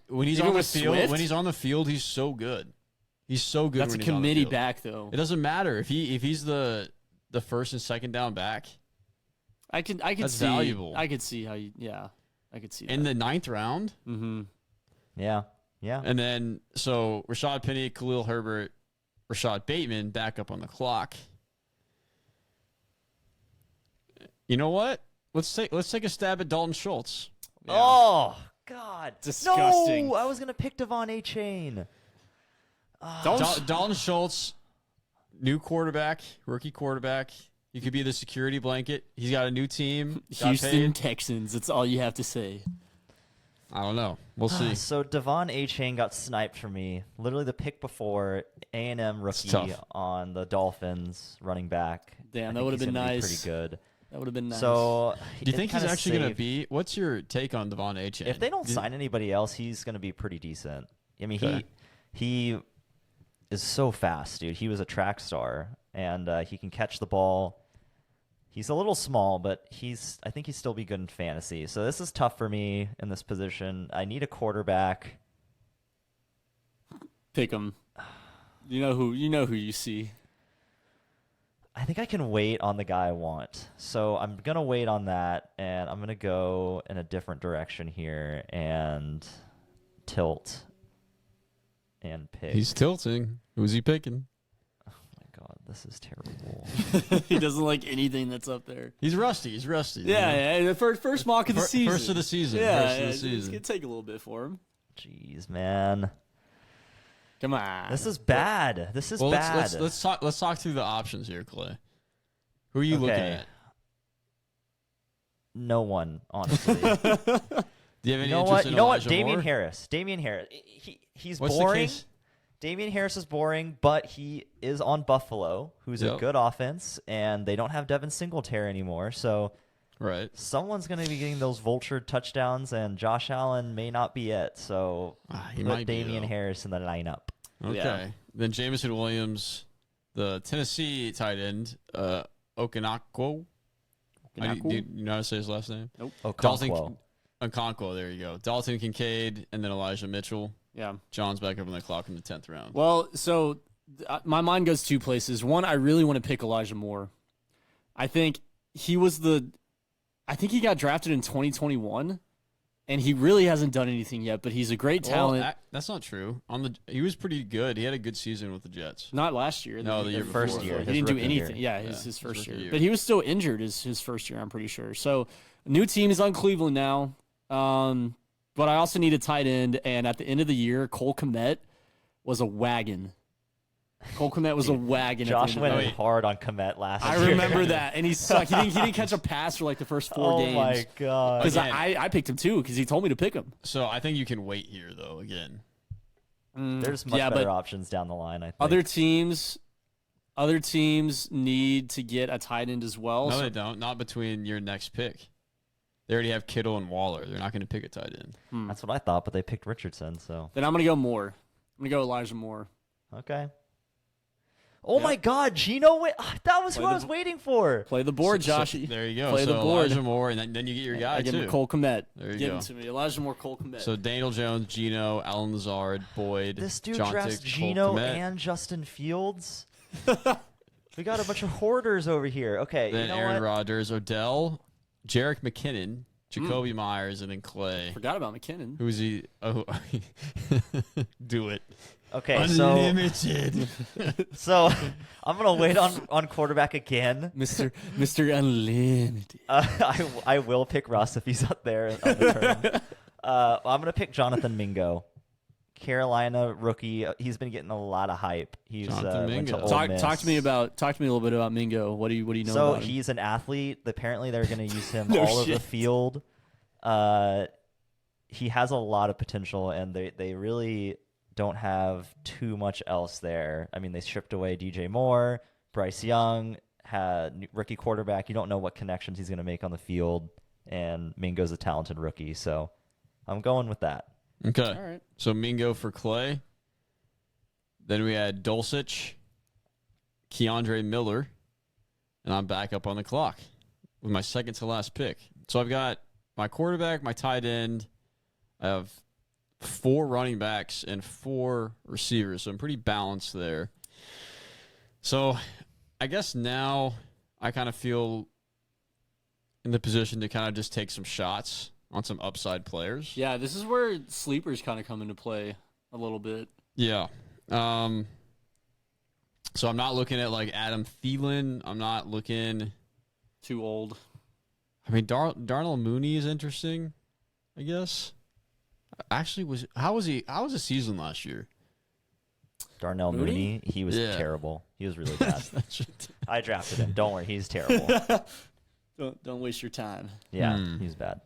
when he's Even on the with field, Swift? when he's on the field, he's so good. He's so good. that's a when he's on the committee field. back though. It doesn't matter if he's the first and second down back I could That's see valuable. I could see how you I could see that. in the 9th round, Mm-hmm. yeah. and then so Rashad Penny, Khalil Herbert, Rashad Bateman back up on the clock. You know what? Let's take a stab at Dalton Schultz. Oh God. Disgusting. No, I was gonna pick Devon A. Chain. Dalton Schultz, new quarterback, rookie quarterback. You could be the security blanket. He's got a new team. got Houston paid. Texans. That's all you have to say. I don't know. We'll see. So Devon A. Chain got sniped for me. Literally the pick before A&M rookie tough. on the Dolphins running back. Damn, I that think would've he's been gonna be nice. pretty good. That would have been nice. So Do you it think he's kinda actually going to saved- be? What's your take on Devon A. If they don't sign anybody else, he's going to be pretty decent. I mean, Okay. he is so fast, dude. He was a track star, and he can catch the ball. He's a little small, but I think he'd still be good in fantasy. So this is tough for me in this position. I need a quarterback. pick him. You know who you see. I think I can wait on the guy I want. So I'm going to wait on that, and I'm going to go in a different direction here and tilt and pick. He's tilting. Who's he picking? Oh my God, this is terrible. He doesn't like anything that's up there. He's rusty. He's rusty. Yeah, yeah. The first mock of the season. First of the season. Yeah, First of yeah, the it's season. gonna take a little bit for him. Jeez, man. Come on. This is bad. This is Well, bad. let's talk through the options here, Clay. Who are you looking Okay. at? No one, honestly. Do you have any You know interest what? in You know what? Elijah Damian Moore? Harris. Damian Harris. He's What's the boring. case? Damian Harris is boring, but he is on Buffalo, who's a Yep. good offense, and they don't have Devin Singletary anymore. So Right. someone's going to be getting those vulture touchdowns, and Josh Allen may not be it. So He put might be, Damian though. Harris in the lineup. Okay. Yeah. Then Jameson Williams, the Tennessee tight end, Okonkwo. Do you know how to say his last name? Okonkwo. Okonkwo, there you go. Dalton Kincaid, and then Elijah Mitchell. Yeah. John's back up on the clock in the 10th round. Well, so my mind goes 2 places. One, I really want to pick Elijah Moore. I think he got drafted in 2021, and he really hasn't done anything yet. But he's a great talent. Well, that's not true. He was pretty good. He had a good season with the Jets. Not last year. No, the year first before. year. He His didn't do rookie anything. year. Yeah, his first rookie year. But he was still injured his first year, I'm pretty sure. So, new team is on Cleveland now. But I also need a tight end. And at the end of the year, Cole Kmet was a wagon. Cole Kmet was a wagon. Josh at the went end of in hard on Komet last I year. remember that, and he sucked. He didn't catch a pass for like the first 4 games. Oh my god! Because Again. I picked him too because he told me to pick him. So I think you can wait here, though, again. There's much better options down the line. I think Other teams need to get a tight end as well. No, they don't. Not between your next pick. They already have Kittle and Waller. They're not going to pick a tight end. That's what I thought, but they picked Richardson. So Then I'm gonna go Moore. I'm gonna go Elijah Moore. okay. Oh my God, Gino! That was who I was the- waiting for. Play the board, So Joshy. there you go. Play so the board. Elijah Moore, and then you get your guy, I give too. him Cole Kmet. There you Give go. him to me. Elijah Moore, Cole Kmet. So Daniel Jones, Gino, Alan Lazard, Boyd, This dude Jonte, drafts Cole Gino Kmet. and Justin Fields. We got a bunch of hoarders over here. Okay, Then you know Aaron what? Rodgers, Odell, Jarek McKinnon, Jacoby Myers, and then Clay. Forgot about McKinnon. Who's he? Oh, do it. Okay, Unlimited. so I'm gonna wait on quarterback again. Mr. Unlimited. I will pick Russ if he's up there on the turn. I'm gonna pick Jonathan Mingo, Carolina rookie. He's been getting a lot of hype. He's Jonathan went to Mingo. Ole Talk Miss. to me a little bit about Mingo. What do you know So about him? he's an athlete. Apparently, they're going to use him No all over the shit. field. He has a lot of potential, and they really don't have too much else there. I mean, they stripped away DJ Moore, Bryce Young, had rookie quarterback. You don't know what connections he's going to make on the field, and Mingo's a talented rookie, so I'm going with that. Okay. All right. So Mingo for Clay. Then we had Dulcich, Keandre Miller, and I'm back up on the clock with my second to last pick. So I've got my quarterback, my tight end. I have 4 running backs and 4 receivers, so I'm pretty balanced there. So I guess now I kind of feel in the position to kind of just take some shots on some upside players. Yeah, this is where sleepers kind of come into play a little bit. Yeah. So I'm not looking at like Adam Thielen. I'm not looking. Too old. I mean, Darnell Mooney is interesting, I guess. Actually, how was his season last year? Darnell Mooney, he was Yeah. terrible. He was really bad. I drafted him. Don't worry, he's terrible. Don't waste your time. Yeah, he's bad.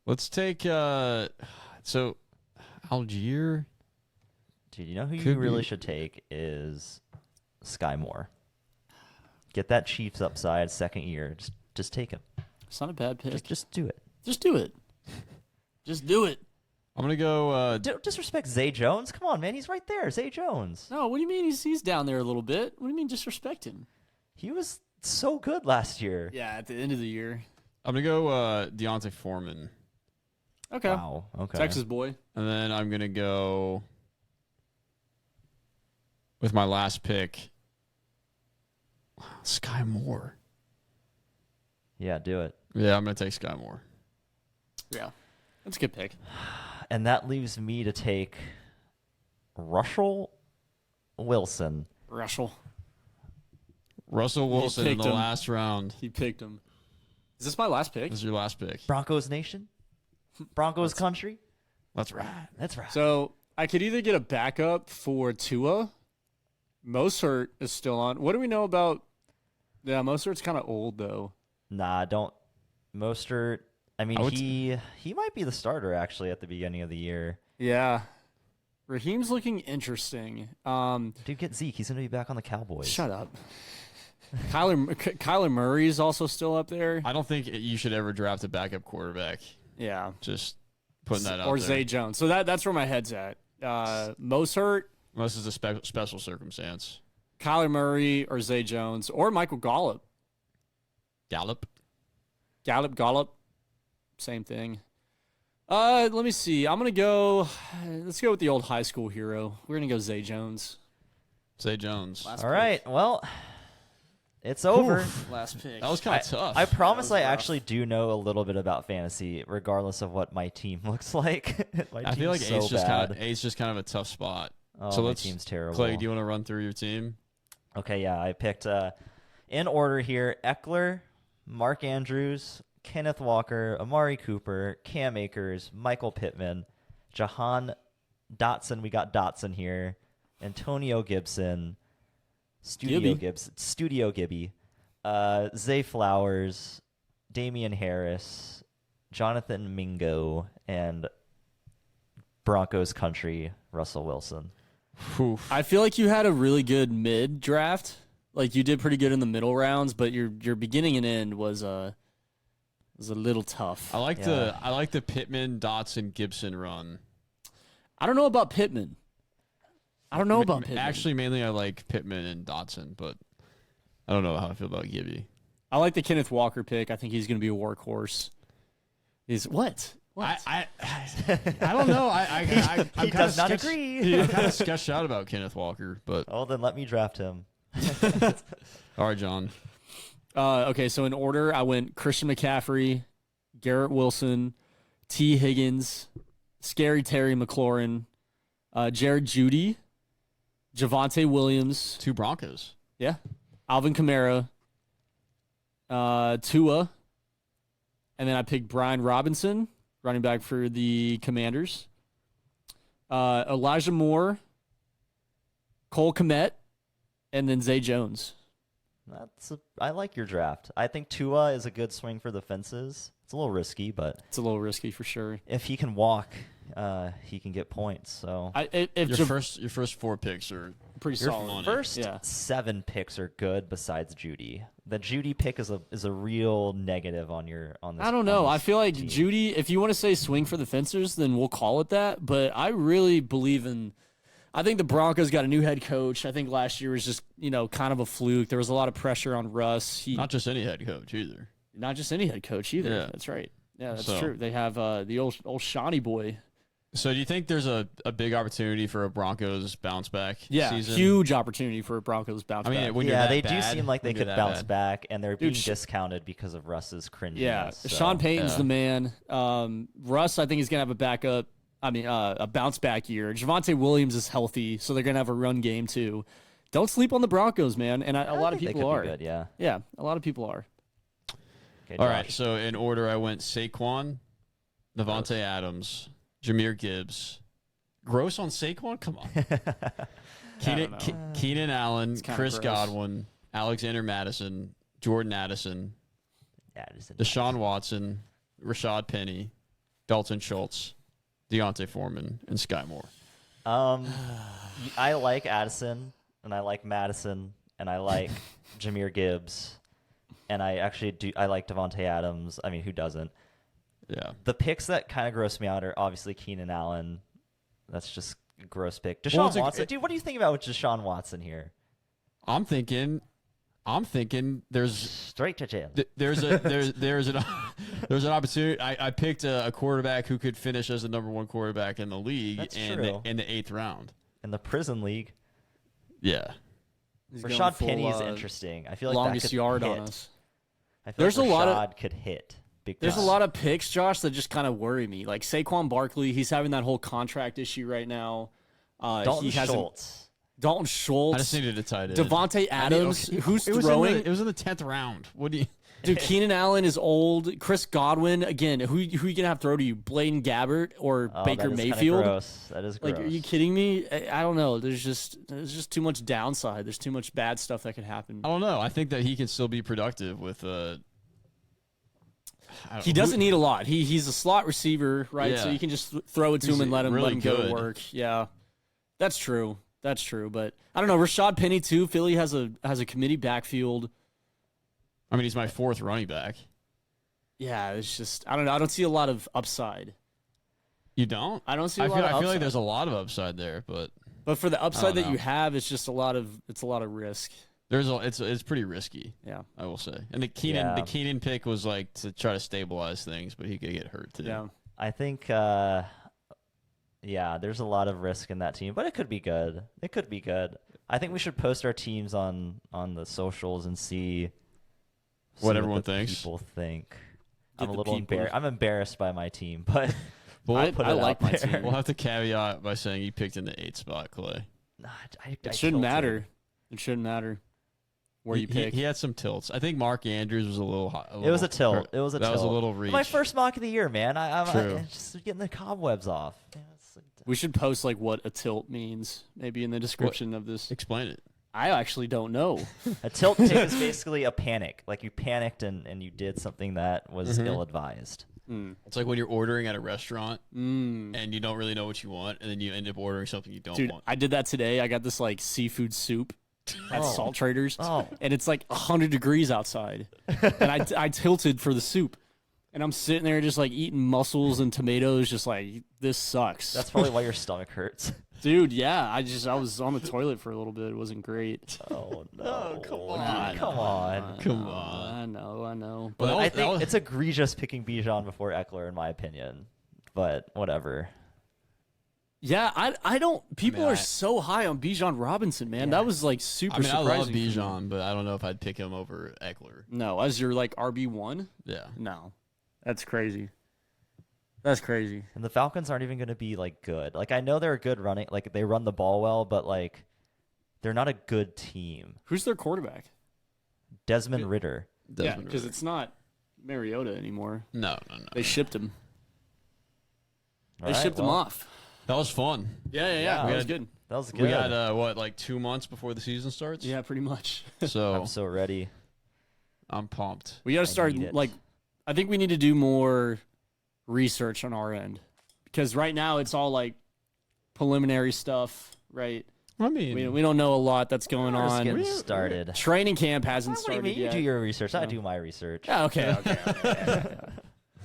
Let's take so Algier. Dude, you know who you Could really be. should take is Sky Moore. Get that Chiefs upside second year. Just take him. It's not a bad pick. Just do it. Just do it. Just do it. I'm gonna go. Don't disrespect Zay Jones. Come on, man. He's right there. Zay Jones. No, what do you mean he's down there a little bit? What do you mean disrespect him? He was so good last year. Yeah, at the end of the year. I'm gonna go Deontay Foreman, Okay. Wow. Okay. Texas boy. and then I'm gonna go with my last pick, Sky Moore. Yeah, do it. Yeah, I'm gonna take Sky Moore. Yeah. That's a good pick. And that leaves me to take Russell Wilson. Russell. Russell Wilson in picked the him. last round. He picked him. Is this my last pick? This is your last pick. Broncos Nation. Broncos country. That's right. That's right. So I could either get a backup for Tua. Mostert is still on. What do we know about? Yeah, Mostert's kind of old though. Nah, don't. Mostert. I mean, I would he might be the starter actually at the beginning of the year. Yeah, Raheem's looking interesting. Dude, get Zeke. He's gonna be back on the Cowboys. Shut up. Kyler Murray is also still up there. I don't think you should ever draft a backup quarterback. Yeah, Just putting that out or there. Zay Jones. So that's where my head's at. Mostert, Unless it's a special circumstance. Kyler Murray, or Zay Jones, or Michael Gallup. Gallup. Gallup. Same thing. Let me see. I'm gonna go. Let's go with the old high school hero. We're gonna go Zay Jones. Zay Jones. Last All right. Well, It's over. Last pick. That was kind of tough. I promise I rough. actually do know a little bit about fantasy, regardless of what my team looks like. I feel like so A's just kind of a tough spot. Oh, so my let's team's terrible. Clay, do you want to run through your team? Okay, yeah, I picked in order here: Eckler, Mark Andrews, Kenneth Walker, Amari Cooper, Cam Akers, Michael Pittman, Jahan Dotson. We got Dotson here. Antonio Gibson, Studio Gibby, Zay Flowers, Damian Harris, Jonathan Mingo, and Broncos country Russell Wilson. Oof. I feel like you had a really good mid draft. Like you did pretty good in the middle rounds, but your beginning and end was a little tough. I like the Pittman, Dotson, Gibson run. I don't know about Pittman. Actually, mainly I like Pittman and Dotson, but I don't know how I feel about Gibby. I like the Kenneth Walker pick. I think he's going to be a workhorse. What? I don't know. He does not agree. I'm kind of sketched out about Kenneth Walker, but Oh, then let me draft him. all right, John. Okay, so in order, I went Christian McCaffrey, Garrett Wilson, T. Higgins, Scary Terry McLaurin, Jared Jeudy, Javonte Williams, 2 Broncos. yeah, Alvin Kamara, Tua, and then I picked Brian Robinson, running back for the Commanders, Elijah Moore, Cole Kmet, and then Zay Jones. I like your draft. I think Tua is a good swing for the fences. It's a little risky, but It's a little risky for sure. if he can walk, he can get points. So Your first 4 picks are pretty your solid. first Yeah. 7 picks are good. Besides Judy, the Judy pick is a real negative on this. I don't know. on I this feel like team. Judy, if you want to say swing for the fences, then we'll call it that. But I really believe in. I think the Broncos got a new head coach. I think last year was just kind of a fluke. There was a lot of pressure on Russ. not just any head coach either. Not just any head coach either. Yeah. That's right. Yeah, that's So- true. They have the old Shawnee boy. So do you think there's a big opportunity for a Broncos bounce back Yeah, season? huge opportunity for a Broncos bounce I mean, back. when you're Yeah, that they do bad, seem like they when you're could that bounce bad. back, and they're being Dude, discounted because of Russ's cringiness. Yeah, so. Sean Payton's Yeah. the man. Russ, I think he's gonna have a backup. A bounce back year. Javonte Williams is healthy, so they're gonna have a run game too. Don't sleep on the Broncos, man. And a lot of think they people could are. be good, yeah. Yeah, a lot of people are. Okay, All right, Josh. so in order, I went Saquon, Devontae Adams, Jameer Gibbs. Gross on Saquon? Come on. Keenan Allen, kinda Chris gross. Godwin, Alexander Madison, Jordan Addison, Addison. Deshaun Watson, Rashad Penny, Dalton Schultz, Deontay Foreman, and Sky Moore. I like Addison, and I like Madison, and I like Jameer Gibbs, and I like Devontae Adams. I mean, who doesn't? Yeah. The picks that kind of gross me out are obviously Keenan Allen. That's just a gross pick. Deshaun Well, it's Watson. Dude, what do you think about Deshaun Watson here? I'm thinking there's Straight to jail. there's an opportunity. I picked a quarterback who could finish as the number 1 quarterback in the league That's in true. the 8th round. In the prison league, Yeah. He's going Rashad full, Penny is interesting. I feel like longest that could yard hit. on us. I feel There's like a lot of- Rashad could hit. Big There's a time. lot of picks, Josh, that just kind of worry me. Like Saquon Barkley, he's having that whole contract issue right now. Dalton he hasn't- Schultz. Dalton I Schultz. just needed a tight end. Devontae Adams, who's it was throwing? it was in the 10th round. What do you? Dude, Keenan Allen is old. Chris Godwin, again, who you gonna have throw to you? Blaine Gabbert or Oh, Baker that is kinda Mayfield? Gross. That is gross. Like, are you kidding me? I don't know. There's just too much downside. There's too much bad stuff that could happen. I don't know. I think that he can still be productive with He doesn't need a lot. He's a slot receiver, right? So Yeah. you can just throw it to He's him and let him really go to good. work. Yeah, that's true. That's true. But I don't know. Rashad Penny too. Philly has a committee backfield. I mean, he's my 4th running back. Yeah, it's just I don't know. I don't see a lot of upside. You don't? I don't see. I a lot feel of like upside. there's a lot of upside there, but But for the upside that know. you have, it's just a lot of risk. it's pretty risky. Yeah. I will say. And the Keenan Yeah. pick was like to try to stabilize things, but he could get hurt too. Yeah. I think, yeah, there's a lot of risk in that team, but it could be good. It could be good. I think we should post our teams on the socials and see What everyone the thinks. people think. Get I'm a the little people- embarrassed. I'm embarrassed by my team, but Well, put I it like out my there. team. We'll have to caveat by saying you picked in the 8th spot, Clay. Nah, It shouldn't matter. It shouldn't matter where you pick. He had some tilts. I think Mark Andrews was a little high. It was a tilt. It was a that tilt. was a little reach. My first mock of the year, man. I'm True. just getting the cobwebs off. Man, We should post like what a tilt means, maybe in the description of this. Explain it. I actually don't know. a tilt tick is basically a panic. Like you panicked and you did something that was ill-advised. It's like when you're ordering at a restaurant Mm. and you don't really know what you want, and then you end up ordering something you don't Dude, want. I did that today. I got this like seafood soup at Oh. Salt Traders, Oh. and it's like 100 degrees outside, and I tilted for the soup, and I'm sitting there just like eating mussels and tomatoes, just like this sucks. That's probably why your stomach hurts. Dude, yeah. I was on the toilet for a little bit. It wasn't great. Oh no! come dude, on. Come on! Come on. I know. Well, But I that think was- it's egregious picking Bijan before Eckler, in my opinion. But whatever. yeah, I don't. People I- are so high on Bijan Robinson, man. Yeah. That was like super I mean, I surprising. love for me. Bijan, but I don't know if I'd pick him over Eckler. No, as your like RB1? Yeah. No, that's crazy. That's crazy. And the Falcons aren't even going to be like good. Like I know they're a good running, like they run the ball well, but like they're not a good team. Who's their quarterback? Desmond Ritter. Desmond because Ridder. it's not Mariota anymore. No. They shipped him. All They right, shipped him well, off. That was fun. Yeah. Yeah, That we was had- good. That was good. We got what, like 2 months before the season starts? Yeah, pretty much. So I'm so ready. I'm pumped. We got to start need it. like. I think we need to do more research on our end because right now it's all like preliminary stuff, right? I mean, We don't know a lot that's going We're just on. getting started. Training camp What hasn't do you started mean? You yet. do your research. I Yeah. do my research. Yeah, okay. Yeah.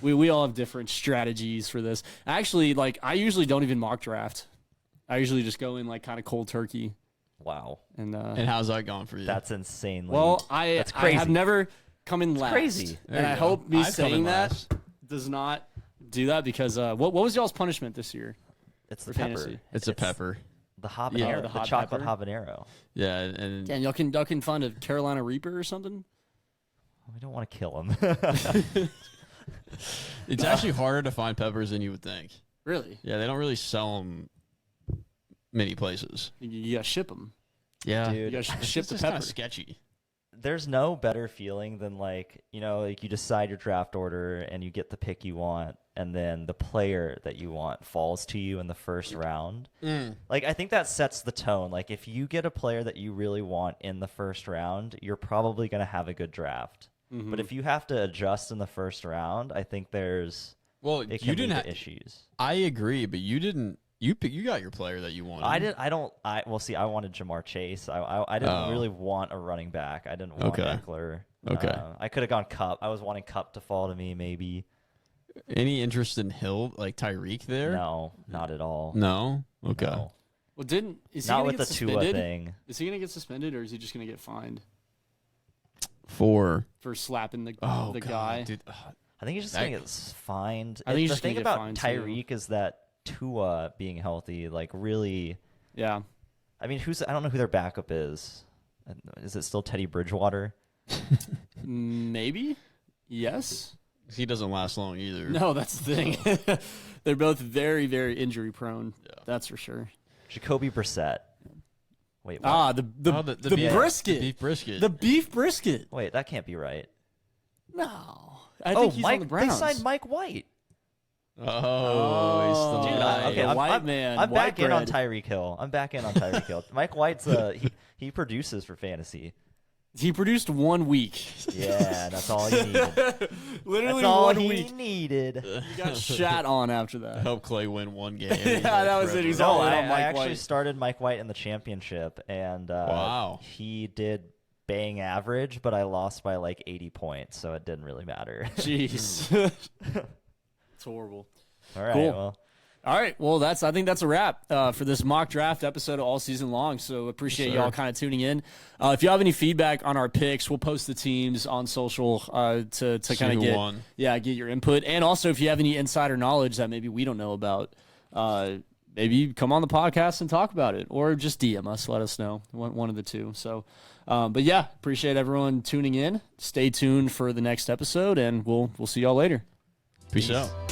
We all have different strategies for this. Actually, like I usually don't even mock draft. I usually just go in like kind of cold turkey. Wow, And and how's that going for you? that's insanely. well, that's I crazy. have never come in last. crazy. There And you I go. hope me I've come saying in that last. does not do that because what was y'all's punishment this year? it's the for pepper. fantasy. It's a pepper. The habanero, Yeah. the, The hot chocolate pepper? habanero. Yeah, and Damn, y'all can find a Carolina Reaper or something. We don't want to kill him. it's actually harder to find peppers than you would think. Really? Yeah, they don't really sell them many places. You gotta ship them. Yeah, Dude, You gotta ship it's the just kind pepper. of sketchy. There's no better feeling than like you decide your draft order and you get the pick you want, and then the player that you want falls to you in the first round. Like I think that sets the tone. Like if you get a player that you really want in the first round, you're probably gonna have a good draft. Mm-hmm. But if you have to adjust in the first round, I think Well, it you can lead didn't. to issues. I agree, but you didn't. You got your player that you wanted. I didn't. I don't. Well, see, I wanted Jamar Chase. I didn't Oh. really want a running back. I didn't want Okay. Eckler. Okay. I could have gone Cup. I was wanting Cup to fall to me, maybe. Any interest in Hill, like Tyreek there? No, not at all. No? Okay. No. Well, is he Not gonna with get the Tua suspended? thing. Is he gonna get suspended or is he just gonna get fined For for slapping the God, guy? dude. I think he's just That- gonna get fined. I think he's the just gonna thing get about fined, too. Tyreek is that Tua being healthy, like really. Yeah. I mean, I don't know who their backup is. Is it still Teddy Bridgewater? Maybe. Yes. He doesn't last long either. No, that's the thing. They're both very, very injury prone. Yeah. That's for sure. Jacoby Brissett. Wait, what? The Oh, the beef- brisket. the beef brisket. The beef brisket. Wait, that can't be right. No. I think he's on the They Browns. signed Mike White. Oh, he's still Dude, alive. Okay, white I'm, man, I'm white back in on bread. Tyreek Hill. Mike White's he produces for fantasy. He produced 1 week. Yeah, that's all he needed. Literally That's all 1 he week. needed. He got shat on after that. Help Clay win one game. Yeah, that was it. He's No, all in I on Mike actually White. started Mike White in the championship, and Wow. he did bang average, but I lost by like 80 points, so it didn't really matter. Jeez. It's horrible. All right, Cool. well, All right. Well, I think that's a wrap for this mock draft episode all season long. So appreciate Yes, y'all sir. kind of tuning in. If you have any feedback on our picks, we'll post the teams on social to kind who of won. get your input. And also, if you have any insider knowledge that maybe we don't know about, maybe come on the podcast and talk about it, or just DM us, let us know, one of the two. So, but yeah, appreciate everyone tuning in. Stay tuned for the next episode, and we'll see y'all later. Peace out.